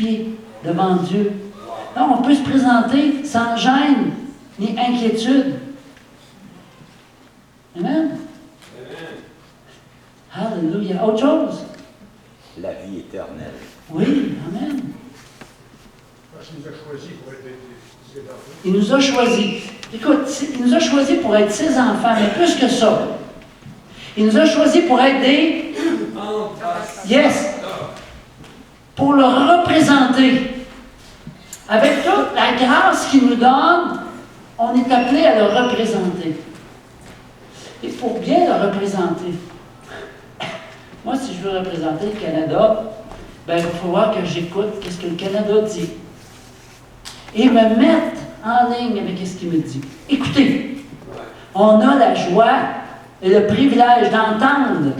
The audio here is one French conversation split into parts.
justifié devant Dieu. Non, on peut se présenter sans gêne ni inquiétude. Amen. Alléluia. Autre chose? La vie éternelle. Oui, amen. Parce qu'il nous a choisis pour être des enfants. Il nous a choisis. Écoute, il nous a choisis pour être ses enfants, mais plus que ça. Il nous a choisis pour être des... Yes! Pour le représenter. Avec toute la grâce qu'il nous donne, on est appelé à le représenter. Et pour bien le représenter, moi, si je veux représenter le Canada, ben, il va falloir que j'écoute ce que le Canada dit. Et me mettre en ligne avec ce qu'il me dit. Écoutez, on a la joie et le privilège d'entendre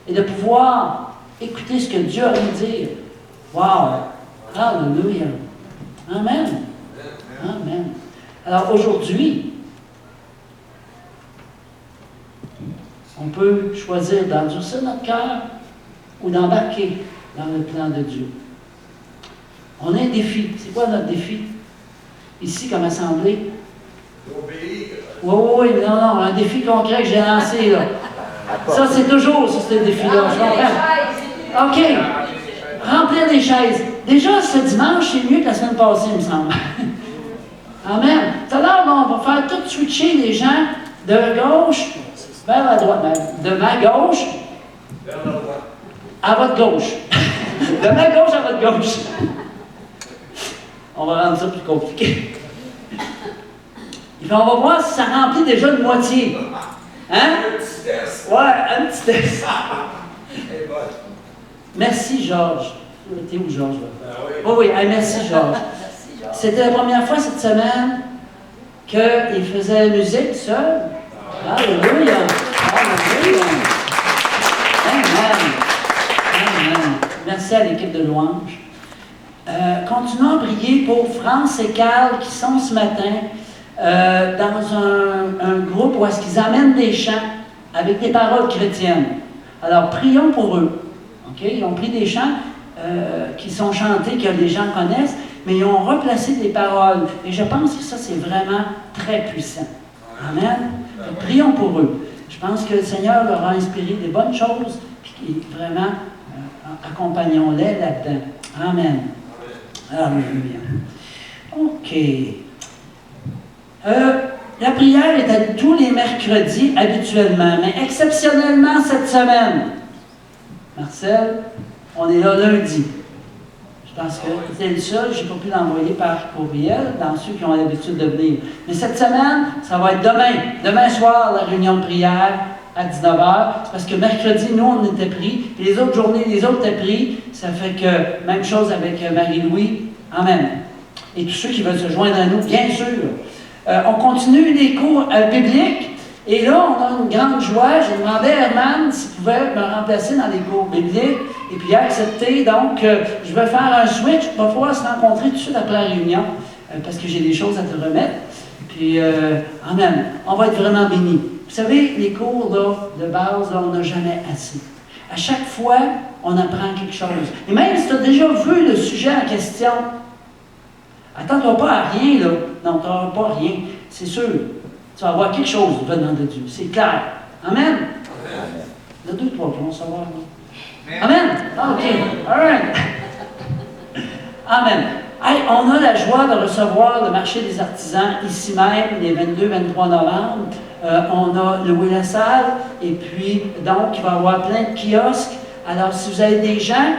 et de pouvoir écouter ce que Dieu a à nous dire. Wow! Alléluia! Amen! Amen! Alors aujourd'hui, on peut choisir d'endurcir notre cœur ou d'embarquer dans le plan de Dieu. On a un défi. C'est quoi notre défi? Ici, comme assemblée? Oui, non, un défi concret que j'ai lancé, là. Ça, c'est toujours ce défi-là, je comprends. OK. Remplir des chaises. Déjà, ce dimanche, c'est mieux que la semaine passée, il me semble. Amen. Tout à l'heure, on va faire tout switcher les gens de gauche vers la droite. De ma gauche à votre gauche. De ma gauche à votre gauche. On va rendre ça plus compliqué. Et puis on va voir si ça remplit déjà de moitié. Hein? Un petit test. Ouais, un petit test. Merci, Georges. T'es où, Georges? Oui, oui, hey, merci, Georges. C'était la première fois cette semaine qu'il faisait la musique seul. Alléluia! Alléluia! Amen! Amen! Merci à l'équipe de louange. Continuons à prier pour France et Carl qui sont ce matin dans un groupe où est-ce qu'ils amènent des chants avec des paroles chrétiennes. Alors, prions pour eux. Okay? Ils ont pris des chants qui sont chantés, que les gens connaissent, mais ils ont replacé des paroles. Et je pense que ça, c'est vraiment très puissant. Amen. Donc, prions pour eux. Je pense que le Seigneur leur a inspiré des bonnes choses, puis vraiment, accompagnons-les là-dedans. Amen. Alléluia. OK. La prière est à tous les mercredis habituellement, mais exceptionnellement cette semaine. Marcel, on est là lundi. Je pense que c'était le seul, je n'ai pas pu l'envoyer par courriel dans ceux qui ont l'habitude de venir. Mais cette semaine, ça va être demain. Demain soir, la réunion de prière à 19h. C'est parce que mercredi, nous, on était pris. Puis les autres journées, les autres étaient pris. Ça fait que, même chose avec Marie-Louis. Amen. Et tous ceux qui veulent se joindre à nous, bien sûr. On continue les cours bibliques. Et là, on a une grande joie. J'ai demandé à Herman s'il pouvait me remplacer dans les cours bibliques. Et puis il a accepté. Donc, je vais faire un switch. On va pouvoir se rencontrer tout de suite après la réunion. Parce que j'ai des choses à te remettre. Puis, amen. On va être vraiment bénis. Vous savez, les cours là, de base, là, on n'a jamais assez. À chaque fois, on apprend quelque chose. Et même si tu as déjà vu le sujet en question, attends-toi pas à rien, là. Non, tu n'auras pas rien. C'est sûr. Tu vas avoir quelque chose venant de Dieu. C'est clair. Amen. Amen. Il y a 2, 3 qui vont savoir. Là. Amen. Ah, OK. All right. Amen. Hey, on a la joie de recevoir le marché des artisans ici même, les 22-23 novembre. On a Louis Lassalle, et puis, donc, il va y avoir plein de kiosques. Alors, si vous avez des gens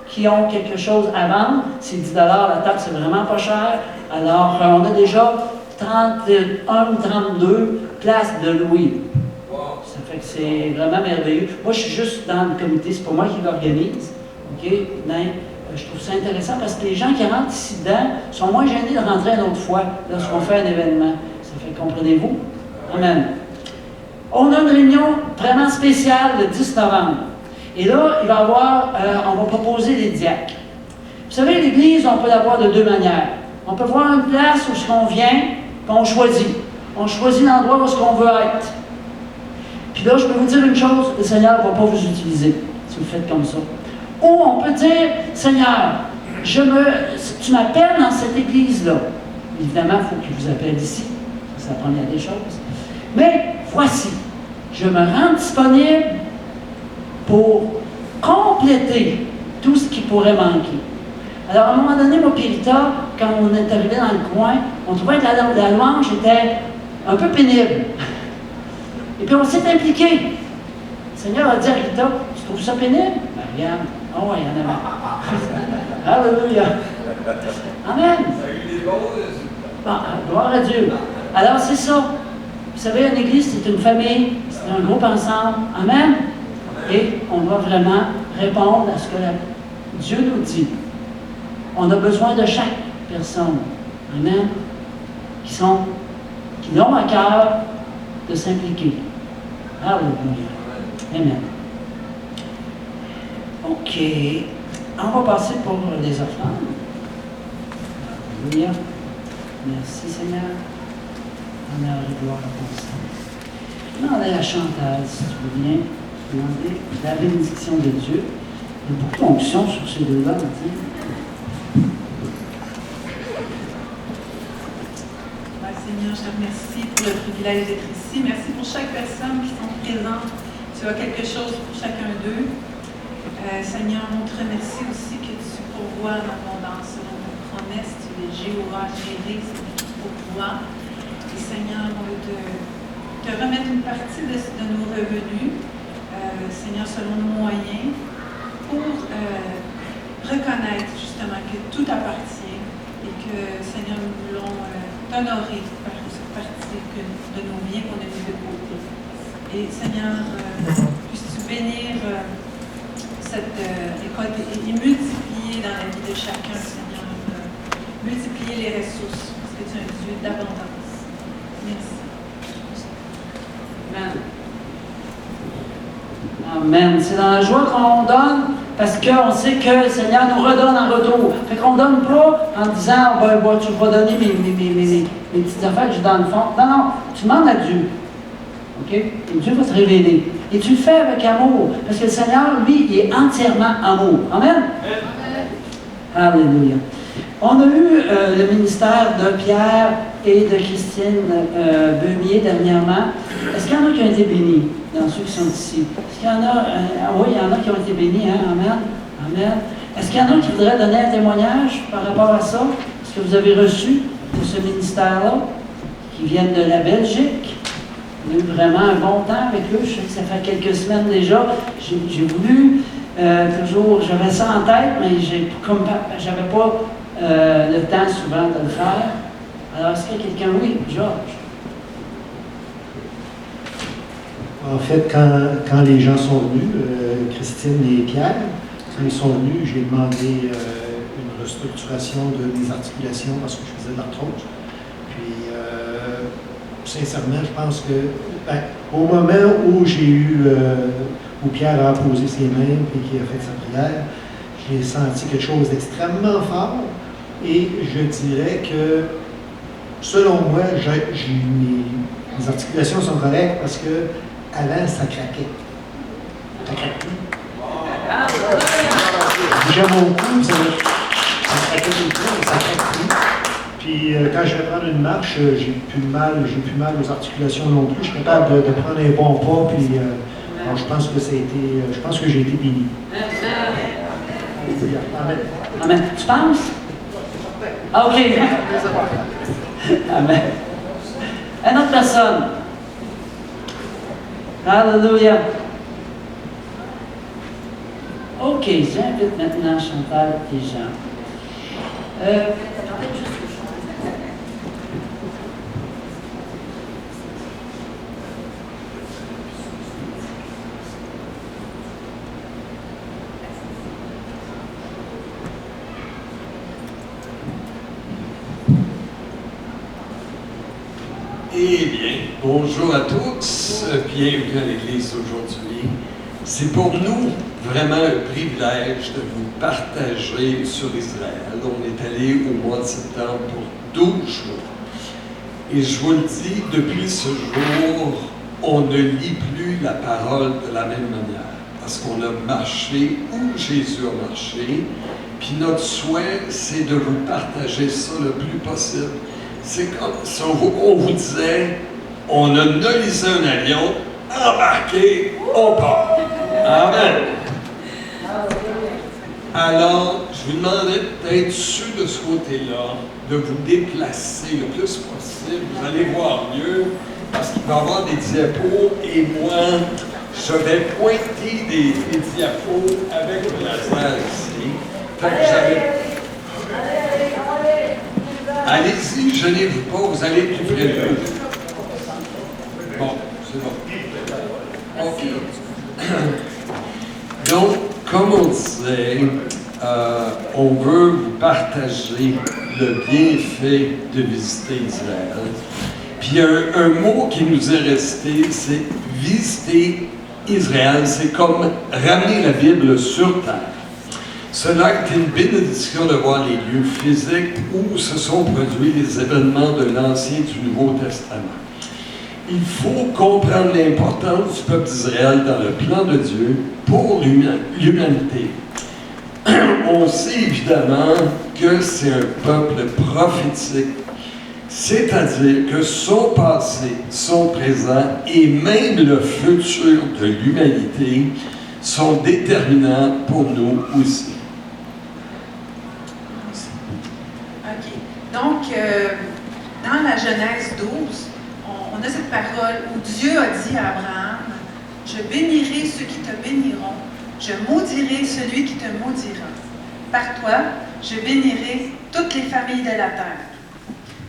qui ont quelque chose à vendre, c'est 10 $, la table, c'est vraiment pas cher. Alors, on a déjà 31 ou 32 places de louer. Ça fait que c'est vraiment merveilleux. Moi, je suis juste dans le comité, c'est pas moi qui l'organise. OK? Mais je trouve ça intéressant parce que les gens qui rentrent ici dedans sont moins gênés de rentrer une autre fois lorsqu'on fait un événement. Ça fait, comprenez-vous? Amen. On a une réunion vraiment spéciale le 10 novembre. Et là, il va y avoir, on va proposer les diacres. Vous savez, l'Église, on peut l'avoir de 2 manières. On peut voir une place où ce qu'on vient, puis on choisit. On choisit l'endroit où ce qu'on veut être. Puis là, je peux vous dire une chose, le Seigneur ne va pas vous utiliser si vous faites comme ça. Ou on peut dire, Seigneur, tu m'appelles dans cette église-là. Évidemment, il faut qu'il vous appelle ici. C'est la première des choses. Mais voici, je me rends disponible pour compléter tout ce qui pourrait manquer. Alors, à un moment donné, moi, Périta, quand on est arrivé dans le coin, on trouvait que la louange était un peu pénible. Et puis, on s'est impliqué. Le Seigneur a dit à Rita, tu trouves ça pénible? Ben, regarde. Oh, oui, il y en a marre. Alléluia. Amen. Ça a eu des bons résultats. Bon, gloire à Dieu. Alors, c'est ça. Vous savez, une église, c'est une famille, c'est un groupe ensemble. Amen. Et on doit vraiment répondre à ce que Dieu nous dit. On a besoin de chaque personne. Amen. Qui ont à cœur de s'impliquer. Alléluia. Amen. OK. On va passer pour les offrandes. Alléluia. Merci Seigneur. Honneur et gloire à ton Saint. Demandez à Chantal, si tu veux bien, demander la bénédiction de Dieu. Il y a beaucoup d'onction sur ces deux-là. Seigneur, je te remercie pour le privilège d'être ici. Merci pour chaque personne qui sont présentes. Tu as quelque chose pour chacun d'eux. Seigneur, on te remercie aussi que tu pourvois en abondance selon tes promesses. Tu es Jéhovah, Jireh, c'est qui pourvoit. Et Seigneur, on veut te remettre une partie de nos revenus, Seigneur, selon nos moyens, pour reconnaître justement que tout appartient et que, Seigneur, nous voulons t'honorer par cette partie de nos biens qu'on a mis de côté. Et Seigneur, puisses-tu bénir cette récolte et multiplier dans la vie de chacun, Seigneur, multiplier les ressources, parce que tu es un Dieu d'abondance. Merci. Amen. Amen. C'est dans la joie qu'on donne parce qu'on sait que le Seigneur nous redonne en retour. Fait qu'on ne donne pas en disant tu vas donner mes petites affaires que j'ai dans le fond. Non, non, tu demandes à Dieu. OK? Et Dieu va te révéler. Et tu le fais avec amour. Parce que le Seigneur, lui, il est entièrement amour. Amen? Alléluia. On a eu le ministère de Pierre et de Christine Beumier dernièrement. Est-ce qu'il y en a qui ont été bénis dans ceux qui sont ici? Est-ce qu'il y en a? Oui, il y en a qui ont été bénis. Hein? Amen. Amen. Est-ce qu'il y en a qui voudraient donner un témoignage par rapport à ça? Est-ce que vous avez reçu de ce ministère-là, qui viennent de la Belgique? On a eu vraiment un bon temps avec eux. Je sais que ça fait quelques semaines déjà. J'ai voulu, toujours, j'avais ça en tête, mais j'avais pas le temps souvent de le faire. Alors, est-ce qu'il y a quelqu'un? Oui, Georges. En fait, quand les gens sont venus, Christine et Pierre, quand ils sont venus, j'ai demandé une restructuration de mes articulations parce que je faisais de l'arthrose. Puis, sincèrement, je pense que au moment où où Pierre a posé ses mains et qu'il a fait sa prière, j'ai senti quelque chose d'extrêmement fort. Et je dirais que, selon moi, mes articulations sont correctes parce que avant, ça craquait. Ça craque plus. Déjà mon cou, ça craquait tout le temps, mais ça craque plus. Puis quand je vais prendre une marche, j'ai plus mal aux articulations non plus. Je suis capable de prendre un bon pas, puis alors, je pense que j'ai été béni. Amen. Amen. Tu penses? Ah, OK. Amen. Une autre personne. Alléluia. OK, j'invite maintenant Chantal et Jean. Eh bien, bonjour à tous, bienvenue à l'Église aujourd'hui. C'est pour nous vraiment un privilège de vous partager sur Israël. On est allé au mois de septembre pour 12 jours. Et je vous le dis, depuis ce jour, on ne lit plus la parole de la même manière. Parce qu'on a marché où Jésus a marché, Puis notre souhait, c'est de vous partager ça le plus possible. C'est comme si on vous disait, on a nolisé un avion, embarqué, on part. Amen. Alors, je vous demanderais d'être sûr de ce côté-là, de vous déplacer le plus possible. Vous allez voir mieux, parce qu'il va y avoir des diapos, et moi, je vais pointer des diapos avec le laser ici. Fait que allez-y, gênez-vous pas, vous allez être plus près de eux. Bon, c'est bon. OK. Donc, comme on disait, on veut vous partager le bienfait de visiter Israël. Puis un mot qui nous est resté, c'est visiter Israël. C'est comme ramener la Bible sur terre. Cela a été une bénédiction de voir les lieux physiques où se sont produits les événements de l'Ancien et du Nouveau Testament. Il faut comprendre l'importance du peuple d'Israël dans le plan de Dieu pour l'humanité. On sait évidemment que c'est un peuple prophétique, c'est-à-dire que son passé, son présent et même le futur de l'humanité sont déterminants pour nous aussi. OK. Donc, dans la Genèse 12, on a cette parole où Dieu a dit à Abraham, « Je bénirai ceux qui te béniront, je maudirai celui qui te maudira. Par toi, je bénirai toutes les familles de la terre. »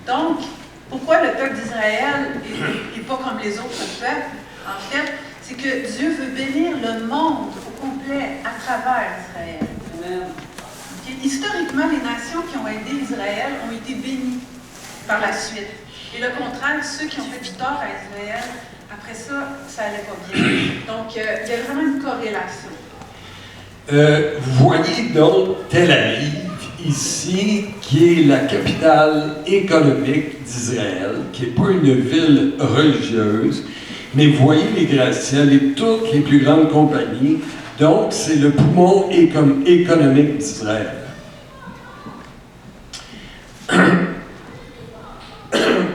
Donc, pourquoi le peuple d'Israël n'est pas comme les autres peuples? En fait, c'est que Dieu veut bénir le monde au complet à travers Israël. Okay? Historiquement, les nations qui ont aidé Israël ont été bénies par la suite. Et le contraire, ceux qui ont fait du tort à Israël, après ça, ça n'allait pas bien. Donc, il y a vraiment une corrélation. Vous voyez donc Tel Aviv, ici, qui est la capitale économique d'Israël, qui n'est pas une ville religieuse, mais vous voyez les gratte-ciels et toutes les plus grandes compagnies. Donc, c'est le poumon économique d'Israël.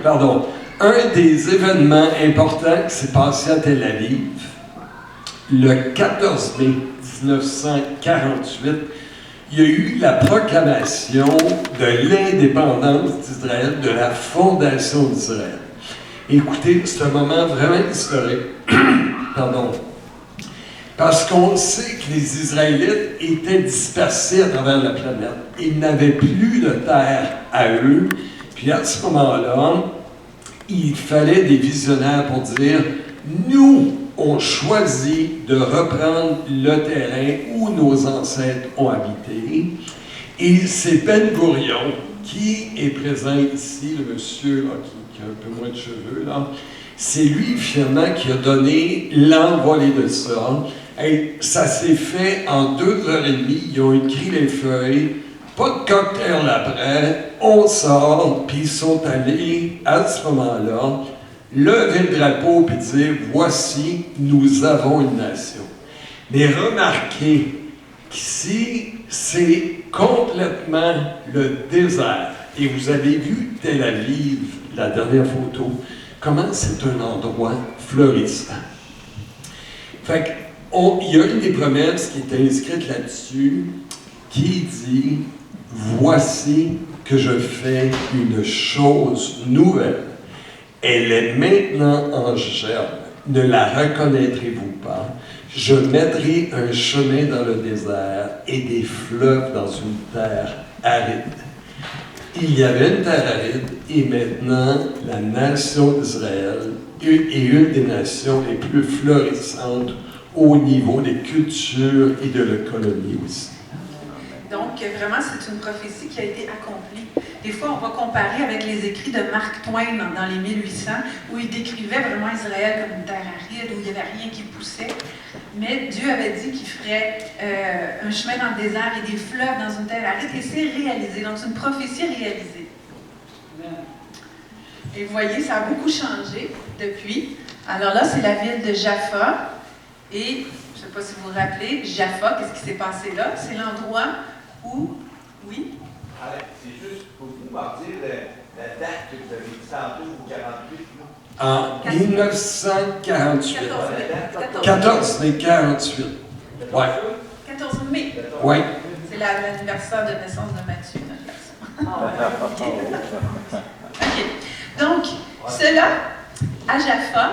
Pardon. Un des événements importants qui s'est passé à Tel Aviv, le 14 mai 1948, il y a eu la proclamation de l'indépendance d'Israël, de la fondation d'Israël. Écoutez, c'est un moment vraiment historique. Pardon. Parce qu'on sait que les Israélites étaient dispersés à travers la planète. Ils n'avaient plus de terre à eux. Puis à ce moment-là, il fallait des visionnaires pour dire « Nous, on choisit de reprendre le terrain où nos ancêtres ont habité. » Et c'est Ben Gourion qui est présent ici, le monsieur là, qui a un peu moins de cheveux, là. C'est lui, finalement, qui a donné l'envolée de ça. Et ça s'est fait en 2h30. Ils ont écrit les feuilles. Pas de cocktail après. On sort, puis ils sont allés, à ce moment-là, lever le drapeau et dire « Voici, nous avons une nation ». Mais remarquez qu'ici, c'est complètement le désert. Et vous avez vu Tel Aviv, la dernière photo, comment c'est un endroit florissant. Fait qu'il y a une des promesses qui est inscrite là-dessus qui dit « Voici que je fais une chose nouvelle. Elle est maintenant en germe. Ne la reconnaîtrez-vous pas? Je mettrai un chemin dans le désert et des fleuves dans une terre aride. » Il y avait une terre aride et maintenant la nation d'Israël est une des nations les plus florissantes au niveau des cultures et de l'économie aussi. Donc, vraiment, c'est une prophétie qui a été accomplie. Des fois, on va comparer avec les écrits de Mark Twain dans les 1800, où il décrivait vraiment Israël comme une terre aride, où il n'y avait rien qui poussait. Mais Dieu avait dit qu'il ferait un chemin dans le désert et des fleuves dans une terre aride, et c'est réalisé. Donc, c'est une prophétie réalisée. Et vous voyez, ça a beaucoup changé depuis. Alors là, c'est la ville de Jaffa. Et, je ne sais pas si vous vous rappelez, Jaffa, qu'est-ce qui s'est passé là? C'est l'endroit où C'est juste, pouvez-vous m'en dire la date que vous avez dit tantôt, ou 48, là? En 1948. 14 mai 48. Ouais. 14 mai. Oui. C'est l'anniversaire de naissance de Mathieu, notre garçon. OK. Donc, cela, à Jaffa,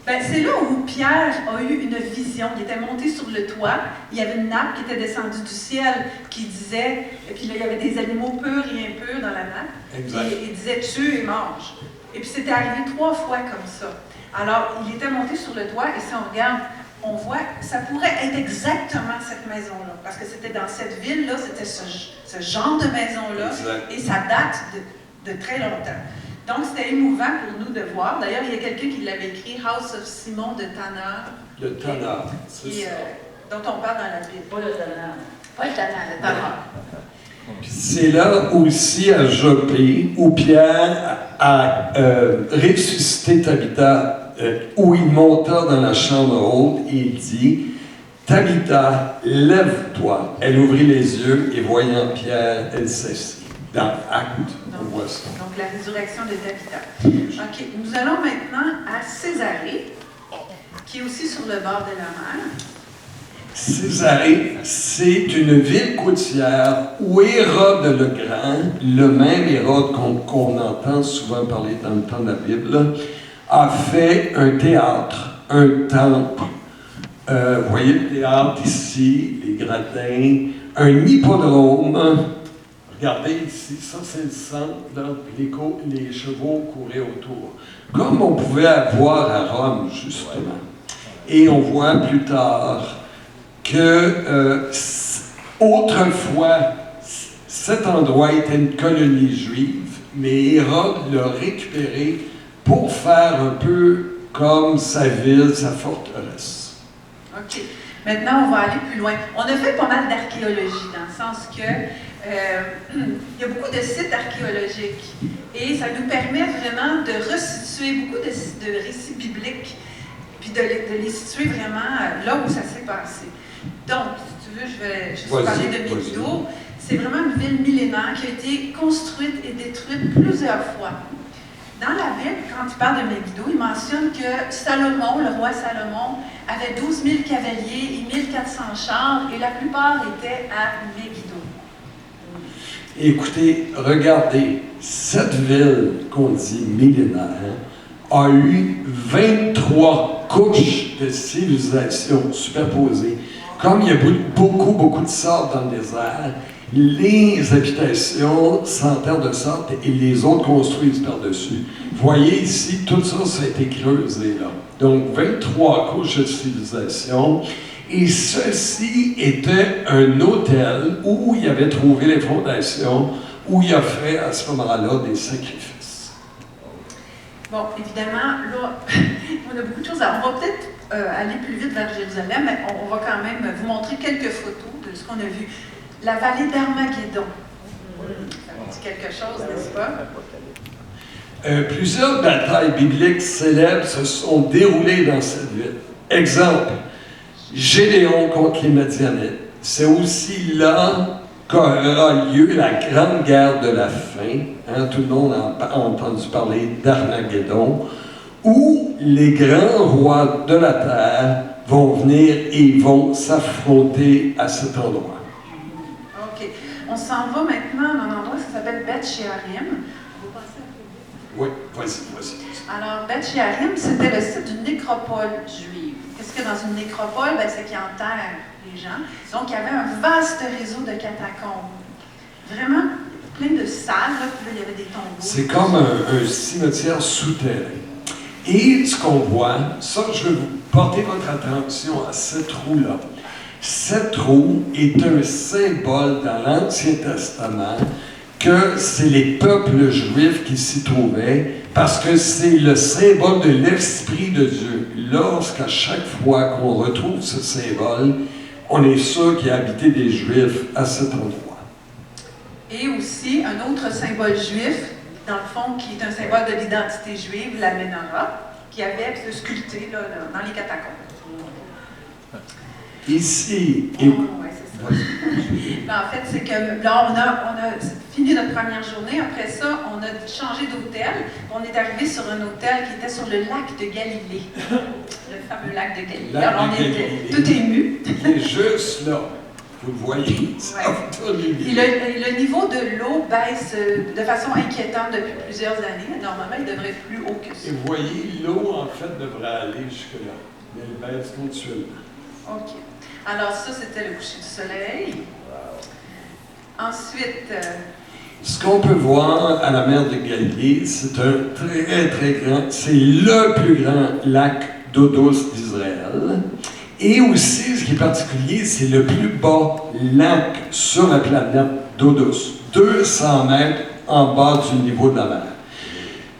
ben, c'est là où Pierre a eu une vision. Il était monté sur le toit. Il y avait une nappe qui était descendue du ciel qui disait, et puis là, il y avait des animaux purs et impurs dans la nappe. Exact. Et il disait tue et mange. Et puis c'était arrivé 3 fois comme ça. Alors, il était monté sur le toit et si on regarde, on voit, ça pourrait être exactement cette maison-là. Parce que c'était dans cette ville-là, c'était ce genre de maison-là. Exact. Et ça date de très longtemps. Donc, c'était émouvant pour nous de voir. D'ailleurs, il y a quelqu'un qui l'avait écrit, House of Simon de Tanner. Le Tanner, c'est ça. Dont on parle dans la Bible. Pas le talent. Pas le Tanner, le Tanner. Puis c'est là aussi à Joppé où Pierre a ressuscité Tabitha, où il monta dans la chambre haute et il dit « Tabitha, lève-toi. » Elle ouvrit les yeux et voyant Pierre, elle s'assit. Dans Acte, on voit ça. Donc, la résurrection de Tabitha. OK. Nous allons maintenant à Césarée, qui est aussi sur le bord de la mer. Césarée, c'est une ville côtière où Hérode le Grand, le même Hérode qu'on entend souvent parler dans le temps de la Bible, a fait un théâtre, un temple. Vous voyez le théâtre ici, les gradins, un hippodrome. Regardez ici, ça c'est le centre, là, les chevaux couraient autour. Comme on pouvait avoir à Rome, justement. Et on voit plus tard que autrefois, cet endroit était une colonie juive, mais Hérode l'a récupéré pour faire un peu comme sa ville, sa forteresse. OK. Maintenant, on va aller plus loin. On a fait pas mal d'archéologie, dans le sens que il y a beaucoup de sites archéologiques et ça nous permet vraiment de resituer beaucoup de récits bibliques, puis de les situer vraiment là où ça s'est passé. Donc, si tu veux, je vais juste parler de Megiddo. C'est vraiment une ville millénaire qui a été construite et détruite plusieurs fois. Dans la Bible, quand il parle de Megiddo, il mentionne que Salomon, le roi Salomon, avait 12 000 cavaliers et 1400 chars, et la plupart étaient à Megiddo. Écoutez, regardez, cette ville qu'on dit millénaire a eu 23 couches de civilisation superposées. Comme il y a beaucoup de sable dans le désert, les habitations s'enterrent de sorte et les autres construisent par-dessus. Vous voyez ici, tout ça, ça a été creusé là. Donc, 23 couches de civilisation. Et ceci était un hôtel où il avait trouvé les fondations, où il a fait à ce moment-là des sacrifices. Bon, évidemment, là, on a beaucoup de choses à... On va peut-être aller plus vite vers Jérusalem, mais on va quand même vous montrer quelques photos de ce qu'on a vu. La vallée d'Armageddon. Ça vous dit quelque chose, n'est-ce pas? Plusieurs batailles bibliques célèbres se sont déroulées dans cette ville. Exemple, Gédéon contre les Madianites. C'est aussi là qu'aura lieu la grande guerre de la faim. Hein, tout le monde a entendu parler d'Armageddon, où les grands rois de la terre vont venir et vont s'affronter à cet endroit. OK. On s'en va maintenant dans un endroit qui s'appelle Beth Shearim. Vous passez un peu vite? Oui, vas-y. Alors, Beth Shearim, c'était le site d'une nécropole juive. Qu'est-ce qu'il y a dans une nécropole? Ben, c'est qu'ils enterrent les gens. Donc, il y avait un vaste réseau de catacombes. Vraiment plein de salles, là, puis là, il y avait des tombeaux. C'est comme un cimetière souterrain. Et ce qu'on voit, ça, je vais vous porter votre attention à cette roue-là. Cette roue est un symbole dans l'Ancien Testament que c'est les peuples juifs qui s'y trouvaient, parce que c'est le symbole de l'Esprit de Dieu. Lorsqu'à chaque fois qu'on retrouve ce symbole, on est sûr qu'il y a habité des Juifs à cet endroit. Et aussi, un autre symbole juif, dans le fond, qui est un symbole de l'identité juive, la menorah, qui avait sculpté là, dans les catacombes. Ici, Ouais, c'est Ben, en fait, c'est que là, on a fini notre première journée. Après ça, on a changé d'hôtel. On est arrivé sur un hôtel qui était sur le lac de Galilée. Le fameux lac de Galilée. Lac Alors, de on était Galilée. tout ému. Il est juste là. Vous le voyez, ça Ouais. vous donne une Puis idée. le niveau de l'eau baisse de façon inquiétante depuis plusieurs années. Normalement, il devrait être plus haut que ça. Et vous voyez, l'eau, en fait, devrait aller jusque-là. Mais elle baisse continuellement. OK. Alors, ça, c'était le coucher du soleil. Ensuite, Ce qu'on peut voir à la mer de Galilée, c'est un très, très grand, c'est le plus grand lac d'eau douce d'Israël. Et aussi, ce qui est particulier, c'est le plus bas lac sur la planète d'eau douce. 200 mètres en bas du niveau de la mer.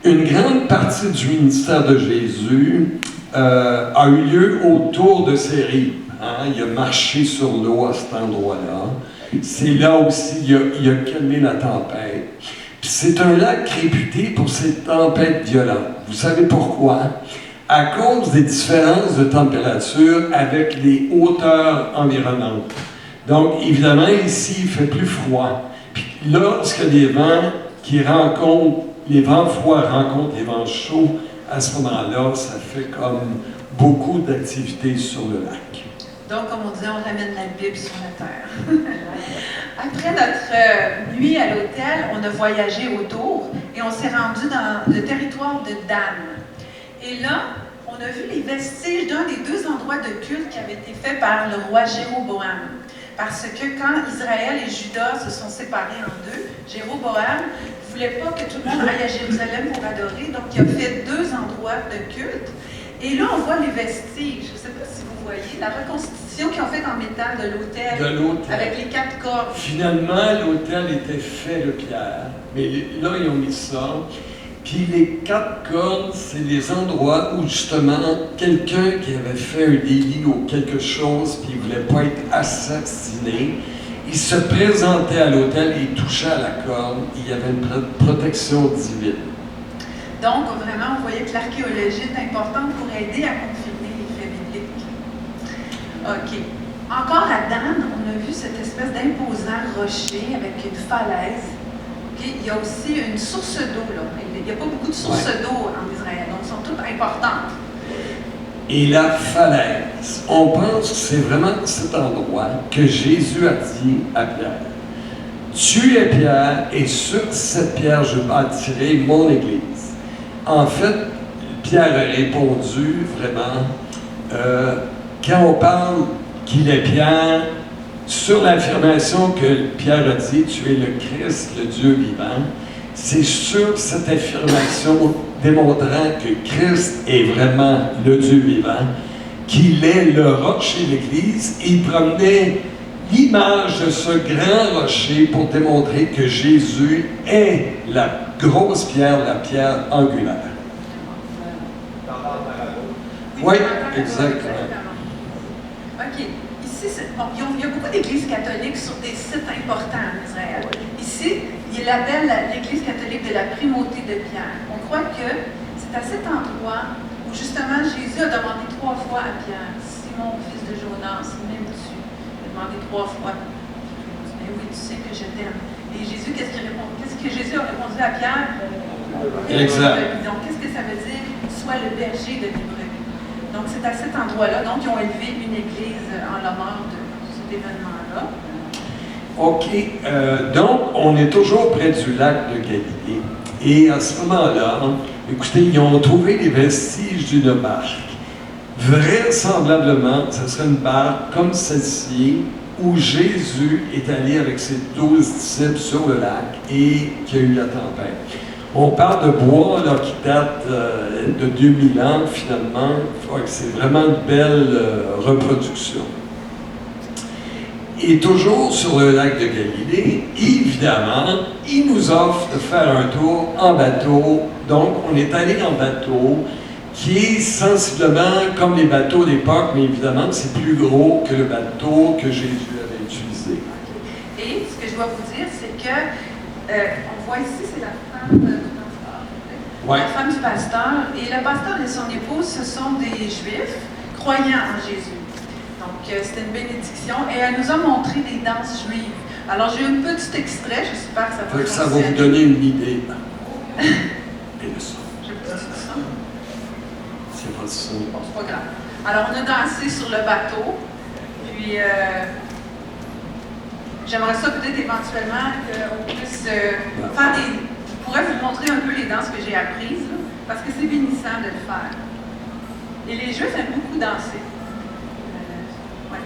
Une grande partie du ministère de Jésus a eu lieu autour de ces rives. Hein? Il a marché sur l'eau à cet endroit-là. C'est là aussi il a calmé la tempête. Puis c'est un lac réputé pour ses tempêtes violentes. Vous savez pourquoi? À cause des différences de température avec les hauteurs environnantes. Donc, évidemment, ici, il fait plus froid. Puis lorsque les vents les vents froids rencontrent les vents chauds, à ce moment-là, ça fait comme beaucoup d'activités sur le lac. donc, comme on disait, on ramène la Bible sur la terre. Après notre nuit à l'hôtel, on a voyagé autour et on s'est rendu dans le territoire de Dan. Et là, on a vu les vestiges d'un des deux endroits de culte qui avaient été faits par le roi Jéroboam. Parce que quand Israël et Juda se sont séparés en deux, Jéroboam ne voulait pas que tout le monde aille à Jérusalem pour adorer, donc il a fait deux endroits de culte. Et là, on voit les vestiges. Je ne sais pas si vous voyez la reconstitution qu'ils ont faite en métal de l'autel, avec les 4 cordes. Finalement, l'autel était fait de pierre, mais là, ils ont mis ça. Puis les 4 cordes, c'est les endroits où justement quelqu'un qui avait fait un délit ou quelque chose, puis il ne voulait pas être assassiné, il se présentait à l'autel et il touchait à la corde. Il y avait une protection divine. Donc, vraiment, on voyait que l'archéologie est importante pour aider à confirmer les faits bibliques. OK. Encore à Dan, on a vu cette espèce d'imposant rocher avec une falaise. Okay. Il y a aussi une source d'eau, là. Il n'y a pas beaucoup de sources d'eau en Israël, donc elles sont toutes importantes. Et la falaise, on pense que c'est vraiment cet endroit que Jésus a dit à Pierre. Tu es Pierre, et sur cette pierre je bâtirai mon Église. En fait, Pierre a répondu vraiment, quand on parle qu'il est Pierre, sur l'affirmation que Pierre a dit, tu es le Christ, le Dieu vivant, c'est sur cette affirmation démontrant que Christ est vraiment le Dieu vivant, qu'il est le rocher de l'Église. Il promenait l'image de ce grand rocher pour démontrer que Jésus est la grosse pierre, la pierre angulaire. Oui, exactement. OK. Ici, bon, il y a beaucoup d'églises catholiques sur des sites importants en Israël. Ici, il l'appelle l'Église catholique de la primauté de Pierre. On croit que c'est à cet endroit où justement Jésus a demandé 3 fois à Pierre, Simon, fils de Jonas, m'aimes-tu? Il a demandé 3 fois. Mais oui, tu sais que je t'aime. Et Jésus, qu'est-ce que Jésus a répondu à Pierre? Exact. Donc, qu'est-ce que ça veut dire? Sois le berger de mes brebis. Donc, c'est à cet endroit-là. Donc, ils ont élevé une église en l'honneur de cet événement-là. OK. Donc, on est toujours près du lac de Galilée. Et à ce moment-là, écoutez, ils ont trouvé les vestiges d'une barque. Vraisemblablement, ce serait une barque comme celle-ci, où Jésus est allé avec ses 12 disciples sur le lac et qu'il y a eu la tempête. On parle de bois là, qui date de 2000 ans, finalement. C'est vraiment une belle reproduction. Et toujours sur le lac de Galilée, évidemment, il nous offre de faire un tour en bateau. Donc, on est allé en bateau, qui est sensiblement comme les bateaux d'époque, mais évidemment, c'est plus gros que le bateau que Jésus avait utilisé. Et ce que je dois vous dire, c'est que on voit ici, c'est la femme du pasteur. Ouais. La femme du pasteur. Et le pasteur et son épouse, ce sont des Juifs croyants en Jésus. Donc, c'était une bénédiction. Et elle nous a montré des danses juives. Alors, j'ai un petit extrait. J'espère que ça va Fait que ça va fonctionner. vous donner une idée. Et le son. J'ai pas dit ça. C'est pas le son. Bon, c'est pas grave. Alors, on a dansé sur le bateau. Puis, j'aimerais ça peut-être éventuellement qu'on puisse faire des... Je pourrais vous montrer un peu les danses que j'ai apprises, là, parce que c'est bénissant de le faire. Et les Juifs aiment beaucoup danser. Ouais.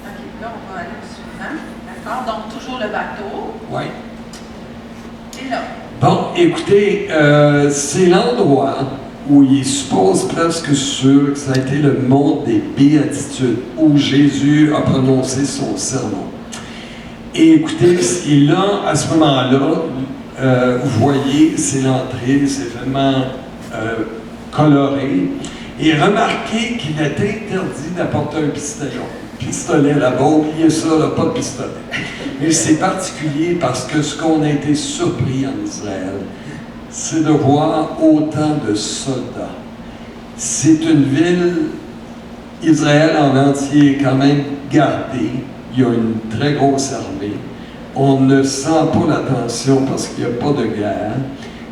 OK, là, on va aller au suivant. D'accord? Donc, toujours le bateau. Oui. Et là. Bon, écoutez, c'est l'endroit où il suppose presque sûr que ça a été le mont des Béatitudes, où Jésus a prononcé son sermon. Et écoutez, et là, à ce moment-là, vous voyez, c'est l'entrée, c'est vraiment coloré. Et remarquez qu'il était interdit d'apporter un pistolet là-bas. Oubliez ça, là, pas de pistolet. Mais c'est particulier parce que ce qu'on a été surpris en Israël, c'est de voir autant de soldats. C'est une ville, Israël en entier est quand même gardée. Il y a une très grosse armée. On ne sent pas la tension parce qu'il n'y a pas de guerre.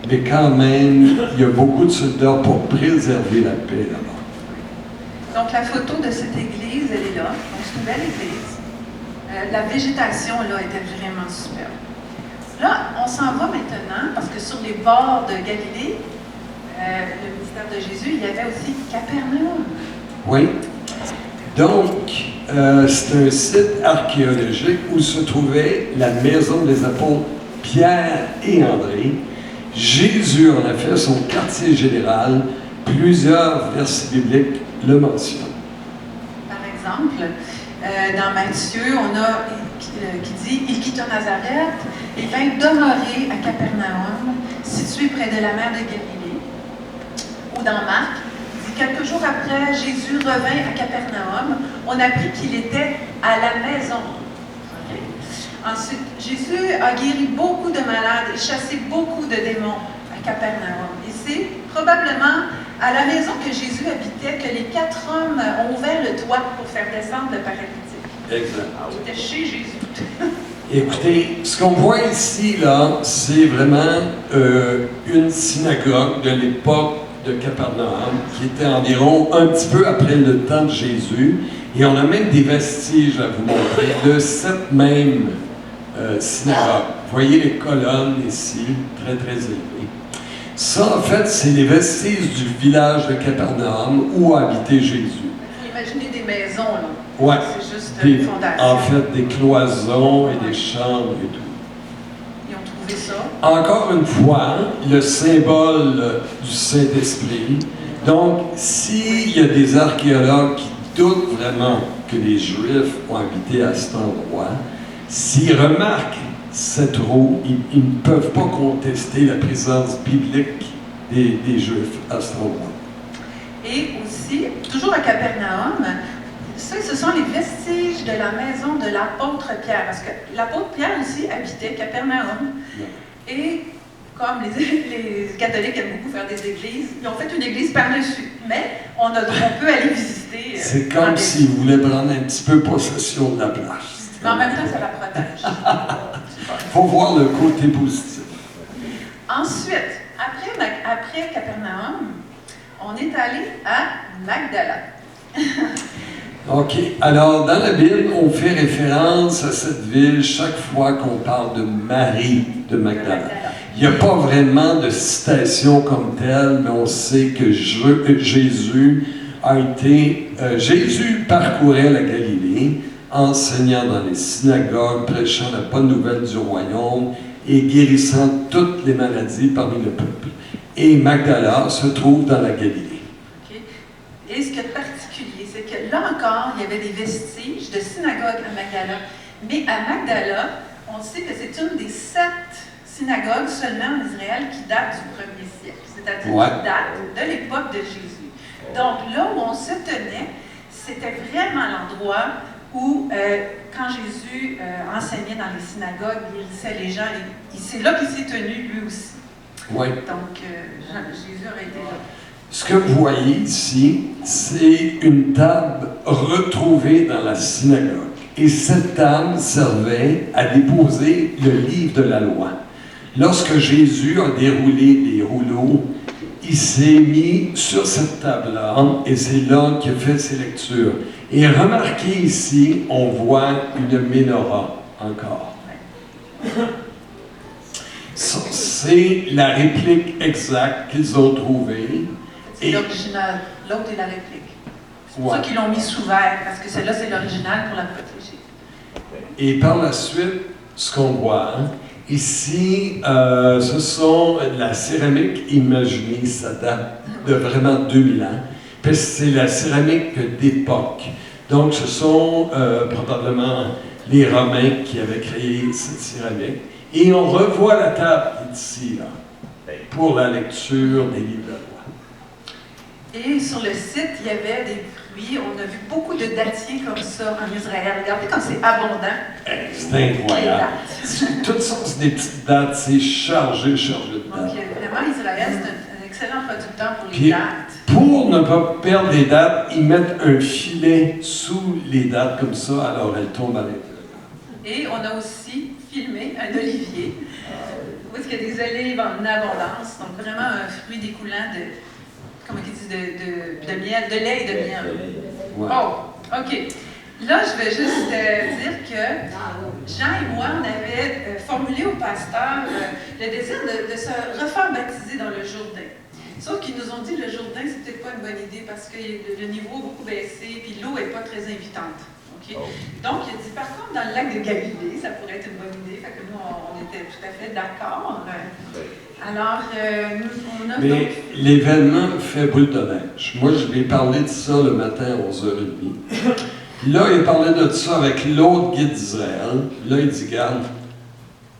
Mais quand même, il y a beaucoup de soldats pour préserver la paix là-bas. Donc, la photo de cette église, elle est là. Donc, c'est une belle église. La végétation, là, était vraiment superbe. Là, on s'en va maintenant, parce que sur les bords de Galilée, le ministère de Jésus, il y avait aussi Capernaum. Oui. Donc, c'est un site archéologique où se trouvait la maison des apôtres Pierre et André. Jésus en a fait son quartier général. Plusieurs versets bibliques le mentionnent. Par exemple, dans Matthieu, on a qui dit « Il quitta Nazareth et vint demeurer à Capernaum, situé près de la mer de Galilée. » Ou dans Marc, il dit « Quelques jours après, Jésus revint à Capernaum. On apprit qu'il était à la maison. » Okay? Ensuite, Jésus a guéri beaucoup de malades et chassé beaucoup de démons à Capernaum. Et c'est probablement à la maison que Jésus habitait que les 4 hommes ont ouvert le toit pour faire descendre le paralytique. Exact. C'était chez Jésus. Écoutez, ce qu'on voit ici, là, c'est vraiment une synagogue de l'époque de Capernaum, qui était environ un petit peu après le temps de Jésus. Et on a même des vestiges à vous montrer de cette même synagogue. Vous voyez les colonnes ici, très, très élevées. Ça, en fait, c'est les vestiges du village de Capernaum où habitait Jésus. Il faut imaginer des maisons, là. Ouais. C'est juste une fondation. En fait, des cloisons et des chambres et tout. Ils ont trouvé ça. Encore une fois, le symbole du Saint-Esprit. Donc, s'il y a des archéologues qui doutent vraiment que les Juifs ont habité à cet endroit, s'ils remarquent cette roue, ils ne peuvent pas contester la présence biblique des Juifs à cet endroit. Et aussi, toujours à Capernaum, ça, ce sont les vestiges de la maison de l'apôtre Pierre. Parce que l'apôtre Pierre aussi habitait Capernaum. Et comme les catholiques aiment beaucoup faire des églises, ils ont fait une église par-dessus. Mais on peut aller visiter. C'est comme s'ils voulaient prendre un petit peu possession de la place. Mais en même temps, ça la protège. Il faut voir le côté positif. Ensuite, après Capernaum, on est allé à Magdala. OK. Alors, dans la Bible, on fait référence à cette ville chaque fois qu'on parle de Marie de Magdala. Il n'y a pas vraiment de citation comme telle, mais on sait que Jésus parcourait la Galilée, enseignant dans les synagogues, prêchant la bonne nouvelle du royaume et guérissant toutes les maladies parmi le peuple. Et Magdala se trouve dans la Galilée. Okay. Et ce qui est particulier, c'est que là encore, il y avait des vestiges de synagogues à Magdala. Mais à Magdala, on sait que c'est une des 7 synagogues seulement en Israël qui date du 1er siècle, c'est-à-dire qui date de l'époque de Jésus. Donc là où on se tenait, c'était vraiment l'endroit où, quand Jésus enseignait dans les synagogues, guérissait les gens, et c'est là qu'il s'est tenu lui aussi. Oui. Donc, Jésus aurait été là. Ce que vous voyez ici, c'est une table retrouvée dans la synagogue. Et cette table servait à déposer le livre de la loi. Lorsque Jésus a déroulé les rouleaux, il s'est mis sur cette table-là et c'est là qu'il a fait ses lectures. Et remarquez ici, on voit une menorah encore. C'est la réplique exacte qu'ils ont trouvée. C'est l'original, l'autre est la réplique. C'est pour ça qu'ils l'ont mis sous verre, parce que celle-là, c'est l'original pour la protéger. Et par la suite, ce qu'on voit, ici, ce sont la céramique imaginée, ça date de vraiment 2000 ans, parce que c'est la céramique d'époque. Donc, ce sont probablement les Romains qui avaient créé cette céramique. Et on revoit la table ici, là, pour la lecture des livres de la loi. Et sur le site, il y avait des fruits. On a vu beaucoup de dattiers comme ça en Israël. Regardez comme c'est abondant. C'est incroyable. Toutes sortes, c'est des petites dates, c'est chargé de dates. Donc, vraiment, Israël, c'est un excellent producteur pour les Puis, dates. pour ne pas perdre les dates, ils mettent un filet sous les dates comme ça, alors elles tombent à l'intérieur. Et on a aussi filmé un olivier, où est-ce qu'il y a des olives en abondance. Donc, vraiment un fruit découlant de, comment ils disent, de miel, de lait et de miel. Ouais. Oh, OK. Là, je vais juste dire que Jean et moi, on avait formulé au pasteur le désir de se refaire baptiser dans le Jourdain. Sauf qu'ils nous ont dit que le Jourdain, c'est peut-être pas une bonne idée parce que le niveau a beaucoup baissé puis l'eau n'est pas très invitante. Okay? Donc, il a dit, par contre, dans le lac de Galilée, ça pourrait être une bonne idée. Fait que nous, on était tout à fait d'accord. Alors, on a... Mais l'événement fait boule de neige. Moi, je lui ai parlé de ça le matin à 11h30. Là, il a parlé de ça avec l'autre guide d'Israël. Là, il dit, regarde,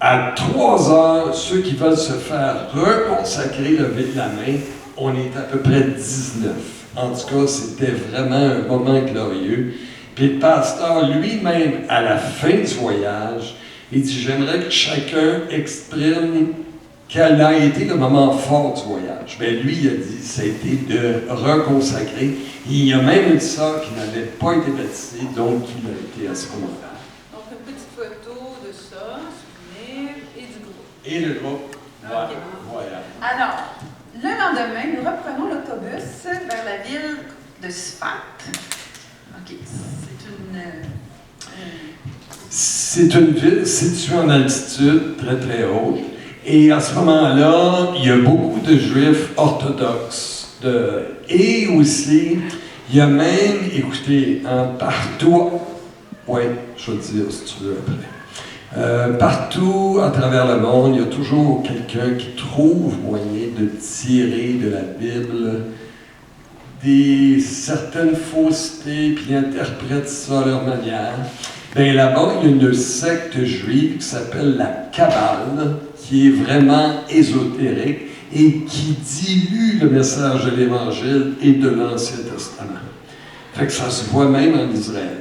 à 3 heures, ceux qui veulent se faire reconsacrer lever de la main, on est à peu près 19. En tout cas, c'était vraiment un moment glorieux. Puis le pasteur lui-même, à la fin du voyage, il dit, j'aimerais que chacun exprime quel a été le moment fort du voyage. Bien, lui, il a dit, ça a été de reconsacrer. Il y a même une sœur qui n'avait pas été baptisée, donc il a été à ce moment-là. Donc, une petite photo de ça, souvenir, et du groupe. Et le groupe, Okay. voilà. Alors, le lendemain, nous reprenons l'autobus vers la ville de Sfat. OK, c'est une ville située en altitude, très très haute. Et à ce moment-là, il y a beaucoup de Juifs orthodoxes. Et aussi, il y a même, écoutez, partout, oui, je vais te dire si tu veux après. Partout à travers le monde, il y a toujours quelqu'un qui trouve moyen de tirer de la Bible certaines faussetés, puis interprète ça à leur manière. Bien là-bas, il y a une secte juive qui s'appelle la Kabbale, qui est vraiment ésotérique et qui dilue le message de l'Évangile et de l'Ancien Testament. Fait que ça se voit même en Israël.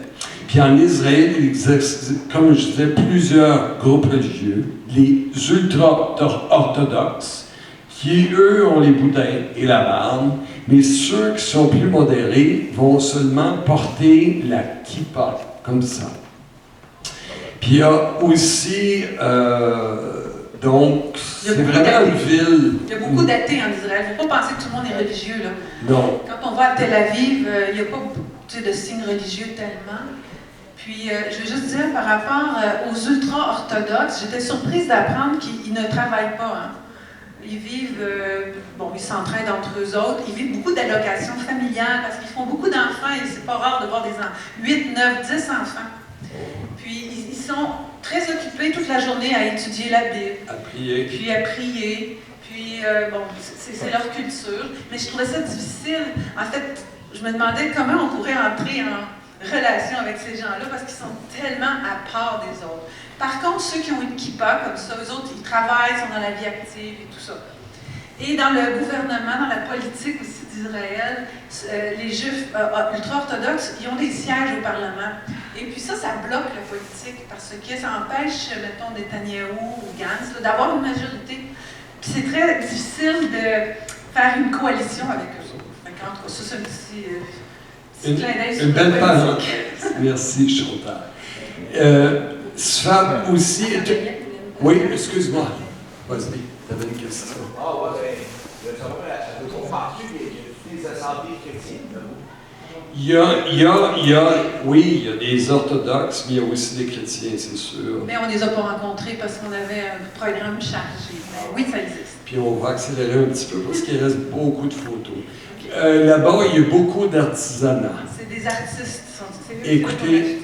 Puis en Israël, il existe, comme je disais, plusieurs groupes religieux, les ultra-orthodoxes, qui, eux, ont les boudins et la barbe, mais ceux qui sont plus modérés vont seulement porter la kippa, comme ça. Puis il y a aussi, donc, c'est vraiment une ville... Il y a beaucoup d'athées en Israël. Il ne faut pas penser que tout le monde est religieux, là. Non. Quand on va à Tel Aviv, il n'y a pas de signes religieux tellement. Puis, je veux juste dire, par rapport aux ultra-orthodoxes, j'étais surprise d'apprendre qu'ils ne travaillent pas, hein. Ils vivent, ils s'entraident entre eux autres, ils vivent beaucoup d'allocations familiales parce qu'ils font beaucoup d'enfants et c'est pas rare de voir des enfants, 8, 9, 10 enfants. Puis ils sont très occupés toute la journée à étudier la Bible. À prier. Puis à prier. Puis, c'est leur culture. Mais je trouvais ça difficile. En fait, je me demandais comment on pourrait entrer en relation avec ces gens-là parce qu'ils sont tellement à part des autres. Par contre, ceux qui ont une kippa comme ça, eux autres, ils travaillent, sont dans la vie active et tout ça. Et dans le gouvernement, dans la politique aussi d'Israël, les Juifs ultra-orthodoxes, ils ont des sièges au Parlement. Et puis ça bloque la politique parce que ça empêche, mettons, Netanyahou ou Gantz d'avoir une majorité. Puis c'est très difficile de faire une coalition avec eux autres. En tout cas, ça, c'est un petit clin d'œil sur Une belle le parenthèse. Merci, Chantal. Sfab aussi. Oui, excuse-moi. Vas-y, tu avais une question. Ah, ouais, je veux savoir, on parle-tu des assemblées chrétiennes, là? Oui, il y a des orthodoxes, mais il y a aussi des chrétiens, c'est sûr. Mais on ne les a pas rencontrés parce qu'on avait un programme chargé. Mais oui, ça existe. Puis on va accélérer un petit peu parce qu'il reste beaucoup de photos. Là-bas, il y a beaucoup d'artisanat. C'est des artistes. Écoutez,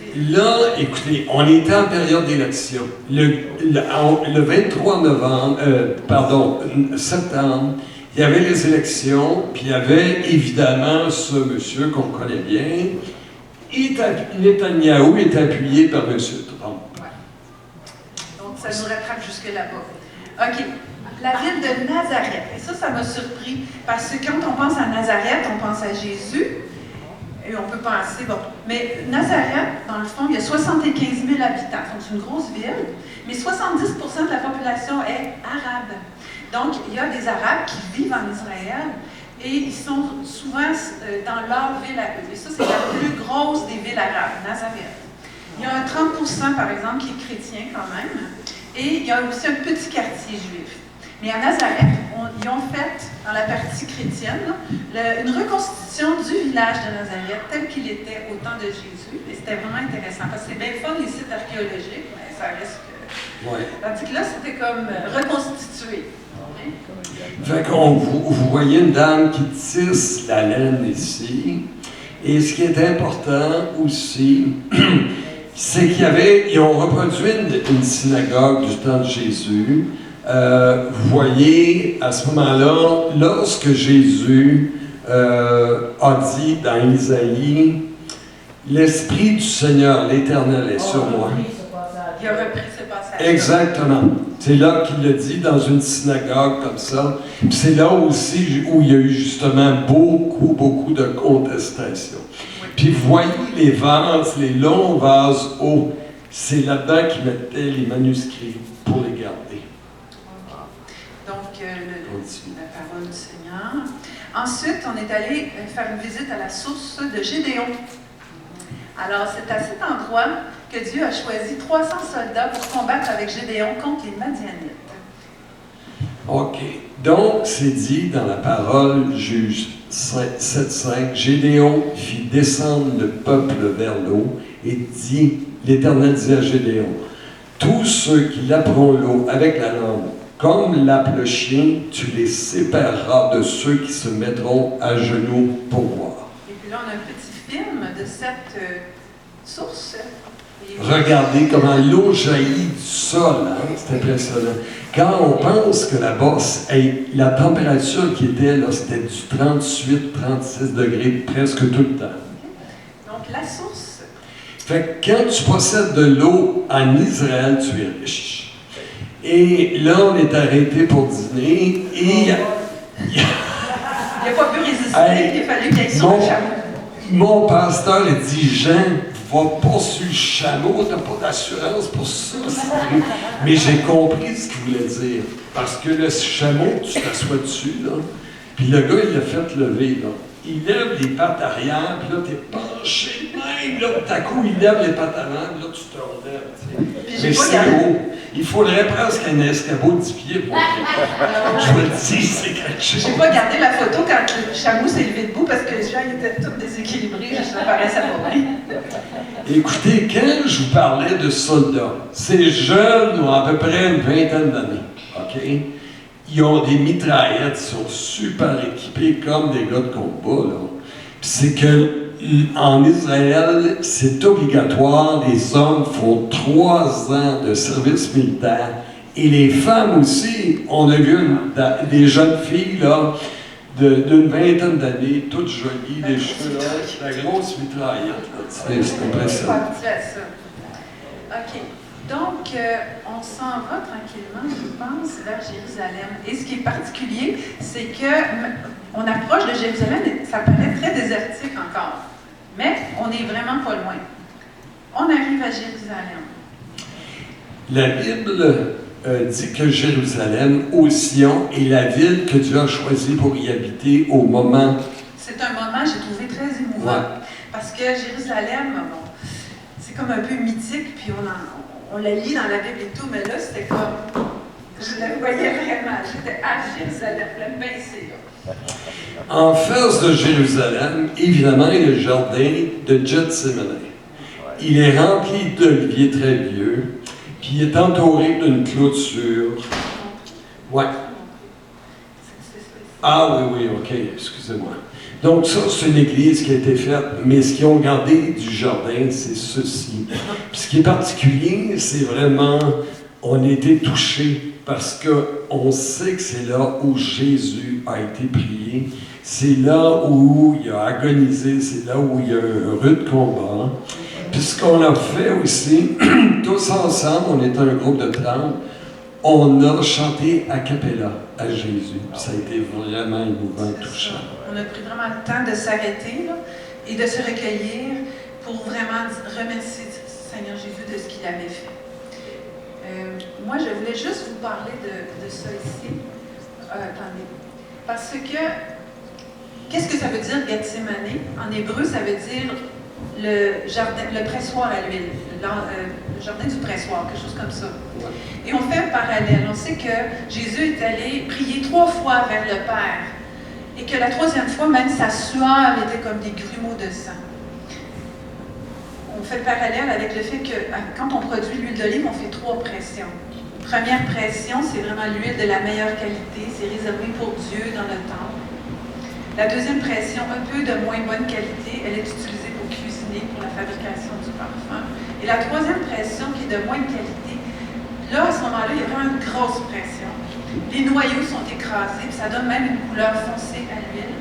on était en période d'élection. Le 23 septembre, il y avait les élections, puis il y avait évidemment ce monsieur qu'on connaît bien. Netanyahou est appuyé par M. Trump. Ouais. Donc, ça nous rattrape jusque là-bas. OK. La ville de Nazareth. Et ça m'a surpris, parce que quand on pense à Nazareth, on pense à Jésus. Et on peut penser, bon, mais Nazareth, dans le fond, il y a 75 000 habitants. Donc, c'est une grosse ville, mais 70 de la population est arabe. Donc, il y a des Arabes qui vivent en Israël et ils sont souvent dans leur ville à eux. Et ça, c'est la plus grosse des villes arabes, Nazareth. Il y a un 30 par exemple, qui est chrétien quand même. Et il y a aussi un petit quartier juif. Mais à Nazareth, ils ont fait, dans la partie chrétienne, une reconstitution du village de Nazareth tel qu'il était au temps de Jésus. Et c'était vraiment intéressant, parce que c'est bien fun, les sites archéologiques, mais ça reste que... Ouais. Tandis que là, c'était comme reconstitué. Okay? Fait qu'on vous voyez une dame qui tisse la laine ici. Et ce qui est important aussi, c'est ils ont reproduit une synagogue du temps de Jésus. Vous voyez, à ce moment-là, lorsque Jésus a dit dans Isaïe, « L'Esprit du Seigneur, l'Éternel, est sur moi. » Il a repris ce passage. Exactement. C'est là qu'il le dit, dans une synagogue comme ça. Puis c'est là aussi où il y a eu justement beaucoup de contestations. Oui. Puis vous voyez les vases, les longs vases hauts, c'est là-dedans qu'ils mettaient les manuscrits pour les garder. Donc, la parole du Seigneur. Ensuite, on est allé faire une visite à la source de Gédéon. Alors, c'est à cet endroit que Dieu a choisi 300 soldats pour combattre avec Gédéon contre les Madianites. OK. Donc, c'est dit dans la parole, Juge 7.5, Gédéon fit descendre le peuple vers l'eau et dit, l'Éternel dit à Gédéon, tous ceux qui laperont l'eau avec la langue, comme lappe le chien, tu les sépareras de ceux qui se mettront à genoux pour boire. Et puis là, on a un petit film de cette source. Regardez comment l'eau jaillit du sol, hein? C'est impressionnant. Quand on pense que là-bas, la température qui était là, c'était du 38-36 degrés presque tout le temps. Donc la source. Fait que quand tu possèdes de l'eau en Israël, tu es riche. Et là, on est arrêté pour dîner et il n'a pas pu résister, il a fallu qu'il aille sur le chameau. Mon pasteur a dit, Jean, va pas sur le chameau, t'as pas d'assurance pour ça. Mais j'ai compris ce qu'il voulait dire. Parce que le chameau, tu t'assois dessus, là, puis le gars, il l'a fait lever, là. Il lève les pattes arrière, puis là, t'es penché même, là, tout à coup, il lève les pattes avant, puis là, tu te relèves, tu sais. Mais c'est beau. Il faudrait presque un escabeau de 10 pieds pour je me dis, c'est quelque chose. J'ai pas gardé la photo quand le chameau s'est levé debout parce que les gens étaient tous déséquilibrés, ça paraissait pas bien. Écoutez, quand je vous parlais de soldats, ces jeunes ont à peu près une vingtaine d'années, OK? Ils ont des mitraillettes, ils sont super équipés comme des gars de combat, là. Puis c'est que en Israël, c'est obligatoire, les hommes font 3 ans de service militaire et les femmes aussi. On a vu des jeunes filles là, d'une vingtaine d'années, toutes jolies, les cheveux là, la grosse mitraillette. C'est impressionnant. OK. Donc, on s'en va tranquillement, je pense, vers Jérusalem. Et ce qui est particulier, c'est qu'on approche de Jérusalem et ça paraît très désertique encore. Mais on n'est vraiment pas loin. On arrive à Jérusalem. La Bible dit que Jérusalem, au Sion, est la ville que Dieu a choisie pour y habiter au moment c'est un moment, j'ai trouvé très émouvant. Ouais. Parce que Jérusalem, bon, c'est comme un peu mythique, puis on la lit dans la Bible et tout, mais là, c'était comme, je la voyais vraiment. J'étais à Jérusalem, la baissée, là. En face de Jérusalem, évidemment, il y a le jardin de Gethsémani. Il est rempli d'oliviers très vieux, puis il est entouré d'une clôture. Ouais. Ah oui, ok, excusez-moi. Donc ça, c'est une église qui a été faite, mais ce qu'ils ont gardé du jardin, c'est ceci. Puis ce qui est particulier, c'est vraiment, on a été touchés parce qu'on sait que c'est là où Jésus a été prié, c'est là où il a agonisé, c'est là où il y a eu un rude combat. Puis ce qu'on a fait aussi, tous ensemble, on était un groupe de 30, on a chanté a cappella à Jésus. Ça a été vraiment émouvant, touchant. On a pris vraiment le temps de s'arrêter là, et de se recueillir pour vraiment remercier Seigneur Jésus de ce qu'il avait fait. Moi, je voulais juste vous parler de ça ici. Attendez. Parce que, qu'est-ce que ça veut dire Gethsémani? En hébreu, ça veut dire le jardin, le pressoir à l'huile, le jardin du pressoir, quelque chose comme ça. Et on fait un parallèle. On sait que Jésus est allé prier 3 fois vers le Père et que la 3e fois, même sa sueur était comme des grumeaux de sang. On fait le parallèle avec le fait que quand on produit l'huile d'olive, on fait 3 pressions. Première pression, c'est vraiment l'huile de la meilleure qualité, c'est réservé pour Dieu dans le temple. La 2e pression, un peu de moins bonne qualité, elle est utilisée pour cuisiner, pour la fabrication du parfum. Et la 3e pression, qui est de moins de qualité, là, à ce moment-là, il y a vraiment une grosse pression. Les noyaux sont écrasés, puis ça donne même une couleur foncée à l'huile.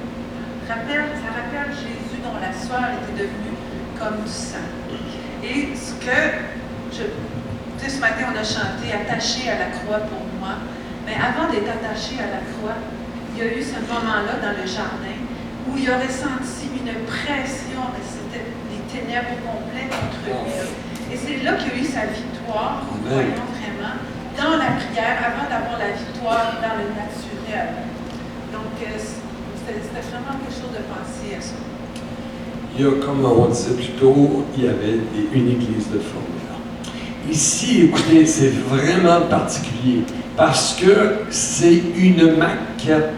Ça rappelle Jésus dont la sueur était devenue comme du sang. Et ce que, ce matin, on a chanté « Attaché à la croix pour moi », mais avant d'être attaché à la croix, il y a eu ce moment-là dans le jardin où il aurait senti une pression, c'était les ténèbres complètes contre lui. Et c'est là qu'il y a eu sa victoire, nous voyons vraiment, dans la prière, avant d'avoir la victoire dans le naturel. Donc, c'était vraiment quelque chose de penser à ça. Il y a, comme on disait plus tôt, il y avait une église de formule. Ici, écoutez, c'est vraiment particulier parce que c'est une maquette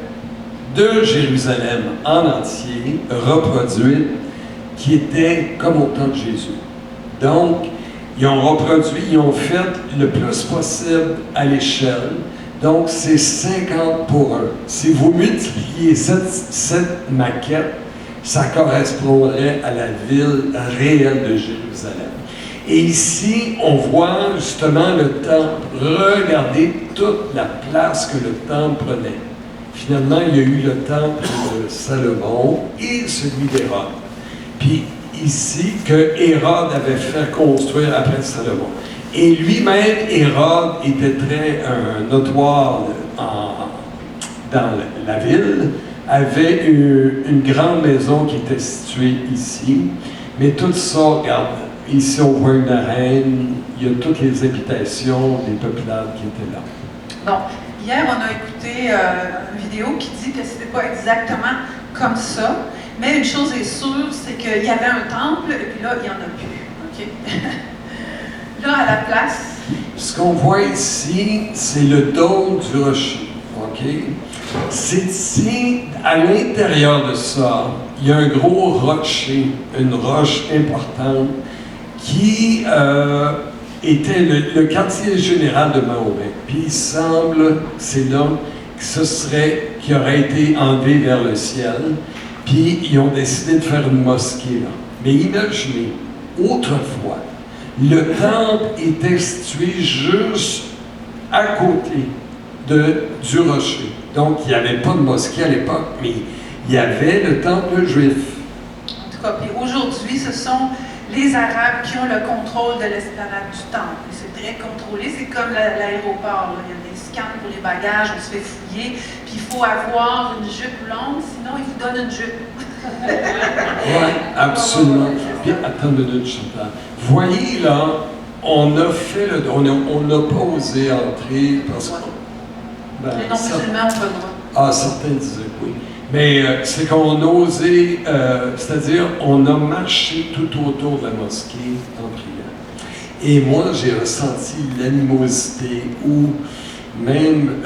de Jérusalem en entier, reproduite, qui était comme au temps de Jésus. Donc, ils ont reproduit, ils ont fait le plus possible à l'échelle. Donc, c'est 50 pour 1. Si vous multipliez cette maquette, ça correspondrait à la ville réelle de Jérusalem. Et ici, on voit justement le temple. Regardez toute la place que le temple prenait. Finalement, il y a eu le temple de Salomon et celui d'Hérode. Puis ici, que Hérode avait fait construire après Salomon. Et lui-même, Hérode était très notoire dans la ville, avait une grande maison qui était située ici. Mais tout ça, regarde, ici on voit une arène, il y a toutes les habitations des peuplades qui étaient là. Bon, hier on a écouté une vidéo qui dit que c'était pas exactement comme ça, mais une chose est sûre, c'est qu'il y avait un temple et puis là, il n'y en a plus. OK? Là, à la place. Ce qu'on voit ici, c'est le dôme du rocher. OK? C'est ici, à l'intérieur de ça, il y a un gros rocher, une roche importante, qui était le quartier général de Mahomet. Puis il semble, c'est là, que ce serait, qui aurait été enlevé vers le ciel. Puis ils ont décidé de faire une mosquée là. Mais imaginez, autrefois, le temple était situé juste à côté du rocher. Donc, il n'y avait pas de mosquée à l'époque, mais il y avait le temple juif. En tout cas, puis aujourd'hui, ce sont les Arabes qui ont le contrôle de l'esplanade du temple. C'est très contrôlé, c'est comme l'aéroport. Il y a des scans pour les bagages, on se fait fouiller, puis il faut avoir une jupe longue, sinon ils vous donnent une jupe. Oui, absolument. Puis, attends une minute, Chantal. Voyez là, on a fait on n'a pas osé entrer parce que. Les non-musulmans ont pas le droit. Ah, certains disaient oui. Mais c'est qu'on a osé, c'est-à-dire on a marché tout autour de la mosquée en priant. Et moi, j'ai ressenti l'animosité où même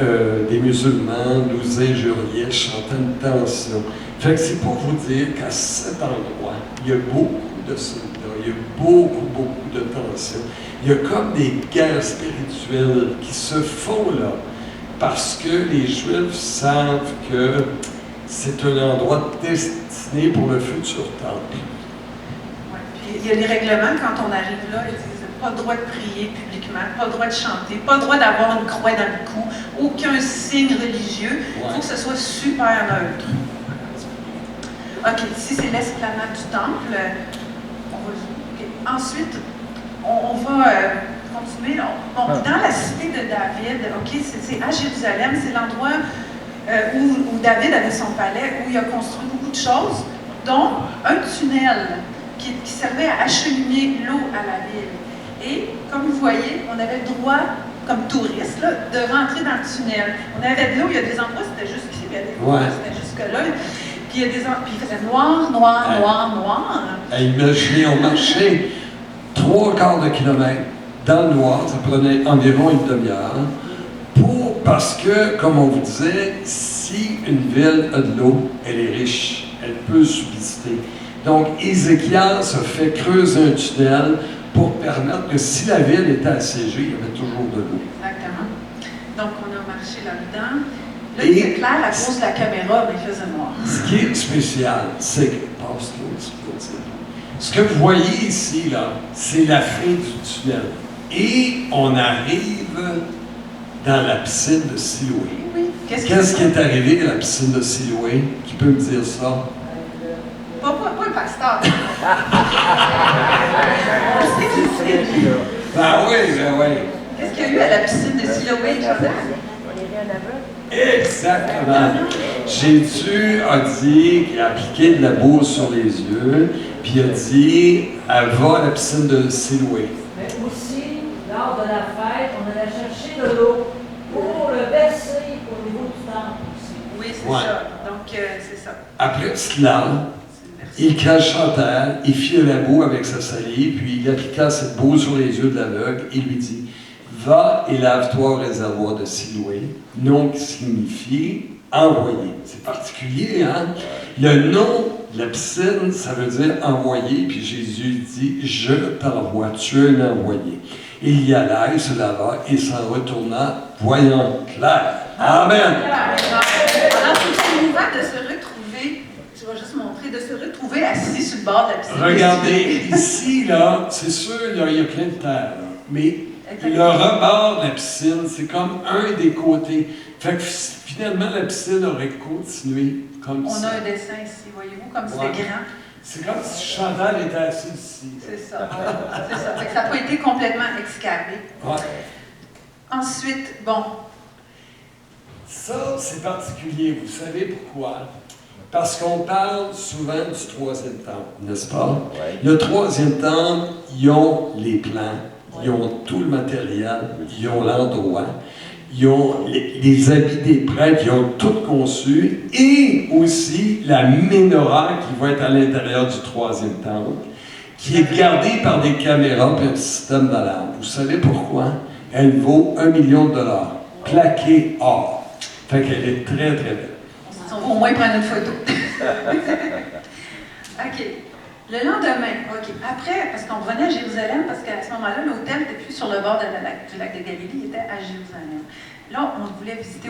des musulmans nous injuriaient, chantaient une tension. Fait que c'est pour vous dire qu'à cet endroit, il y a beaucoup de soldats, il y a beaucoup de tensions. Il y a comme des guerres spirituelles qui se font là, parce que les Juifs savent que c'est un endroit destiné pour le futur temple. Ouais. Puis il y a des règlements quand on arrive là, ils disent pas le droit de prier publiquement, pas le droit de chanter, pas le droit d'avoir une croix dans le cou, aucun signe religieux. Il faut que ce soit super neutre. OK, ici c'est l'esplanade du temple. Ensuite, on va continuer. Bon, dans la cité de David, OK, c'est à Jérusalem, c'est l'endroit où David avait son palais, où il a construit beaucoup de choses, dont un tunnel qui servait à acheminer l'eau à la ville. Et, comme vous voyez, on avait le droit, comme touristes, là, de rentrer dans le tunnel. On avait de l'eau, il y a des endroits, c'était juste ici, il y a des endroits, c'était jusque-là. Puis il y a des endroits, puis il faisait noir. Imaginez, on marchait 3/4 de kilomètre dans le noir, ça prenait environ une demi-heure, parce que, comme on vous disait, si une ville a de l'eau, elle est riche, elle peut subsister. Donc, Ézéchiel se fait creuser un tunnel pour permettre que si la ville était assiégée, il y avait toujours de l'eau. Exactement. Donc, on a marché là-dedans. Là, il était clair à cause de la caméra, mais il faisait noir. Ce qui est spécial, c'est que... Ce que vous voyez ici, là, c'est la fin du tunnel. Et on arrive dans la piscine de Siloé. Oui. Qu'est-ce qui est arrivé à la piscine de Siloé? Qui peut me dire ça? Pas le pasteur. On sait qui c'est. Ben oui. Qu'est-ce qu'il y a eu à la piscine de Siloé, Jordan? Exactement. Jésus a dit qu'il a appliqué de la boue sur les yeux, puis il a dit, elle va à la piscine de Siloé. Mais aussi, lors de la fête, on allait chercher de l'eau pour le verser au niveau du temple aussi. Oui, c'est ça. Donc, c'est ça. Après cela, il cracha à terre, il fit la boue avec sa salive, puis il appliqua cette boue sur les yeux de l'aveugle et lui dit, va et lave-toi au réservoir de Siloé, nom qui signifie envoyé. C'est particulier, hein? Le nom de la piscine, ça veut dire envoyé, puis Jésus dit, je t'envoie, tu es un envoyé. Il y alla, il se lava et s'en retourna, voyant clair. Amen. Alors, c'est émouvant de se retrouver, je vais juste montrer, de se retrouver assis sur le bord de la piscine. Regardez, ici, là, c'est sûr, là, il y a plein de terre, là, mais le rebord de la piscine, c'est comme un des côtés. Fait que finalement, la piscine aurait continué comme ça. On a un dessin ici, voyez-vous, comme c'est grand. C'est comme si Chantal était assise ici. C'est ça. C'est ça. Fait que ça n'a pas été complètement excavé. Ouais. Ensuite, bon. Ça, c'est particulier. Vous savez pourquoi? Parce qu'on parle souvent du troisième temple, n'est-ce pas? Ouais. Le troisième temple, ils ont les plans, ils ont tout le matériel, ils ont l'endroit, ils ont les habits des prêtres, ils ont tout conçu, et aussi la menorah qui va être à l'intérieur du troisième temple, qui est gardée par des caméras et un système d'alarme. Vous savez pourquoi? Elle vaut $1 million, plaquée or. Fait qu'elle est très, très belle. On va au moins prendre une photo. OK. Le lendemain, OK. Après, parce qu'on revenait à Jérusalem, parce qu'à ce moment-là, l'hôtel n'était plus sur le bord du lac de Galilée, il était à Jérusalem. Là, on voulait visiter